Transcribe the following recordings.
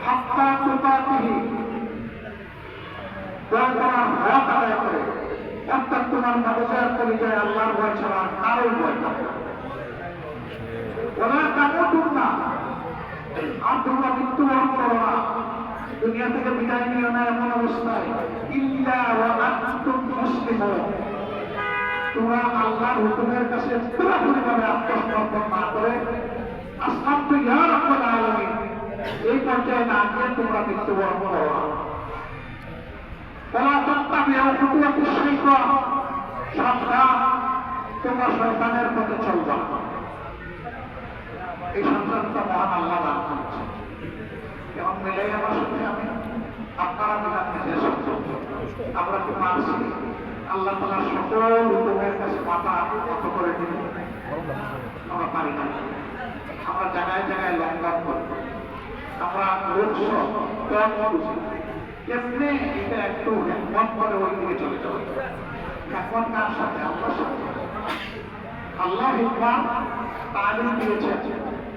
হাত্তা তুকাতিহি, তোমার হক আদায় করে, অর্থাৎ তোমার মগজের পরিচয় আল্লাহর ভয় ছাড়া কারোর ভয় থাকবে ওরা কামড় না। আর তোমরা মৃত্যুবরণ করো না, দুনিয়া থেকে বিদায় নিও না এমন অবস্থায় ইল্লা ওয়া আনতুম মুসলিমুন, তোমরা আল্লাহর হুকুমের কাছে পুরোপুরিভাবে আত্মসমর্পণ না করে আসলামতু ইয়া রাব্বুল আলামিন এই পর্যায়ে না গিয়ে তোমরা মৃত্যুবরণ করো না। ওয়ালা তাত্তাবিউ খুতুওয়াতিশ শাইতান, সাবধান তোমরা শয়তানের পথে চলবা না। এই সন্তানটা মহান আল্লাহ দান করেছে। এবং মিলাই আমার সাথে আমি আপনারা মিলান নিজের সত্য আমরা কি মানছি আল্লাহ তাআলার সকল হুকুমের কাছে মাথা নত করে দিল? আমরা পারি না। আমরা জায়গায় জায়গায় লঙ্ঘন করি, আমরা রোগস কম বুঝি। কেমনে এটা একটু হেকমত করে ওই দিকে চলে যাবে। হেকমত কার সাথে? আল্লাহর সাথে। আল্লাহ হিকমত তালিম দিয়েছেন।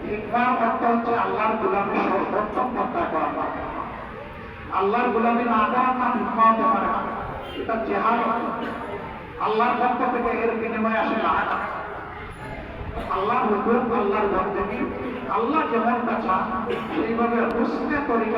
হিকমত অর্থ হচ্ছে আল্লাহর গোলামি সর্বোত্তম পন্থায় করা। আল্লাহর গোলামি না করার নাম হিকমত হয় না, এটা জেহাদ। আল্লাহর পক্ষ থেকে এর বিনিময়ে আসে লাভ। আল্লাহর হুকুম, আল্লাহর বন্দেগী, আল্লাহ যেমনটা চান সেইভাবে হুসনে তরিকা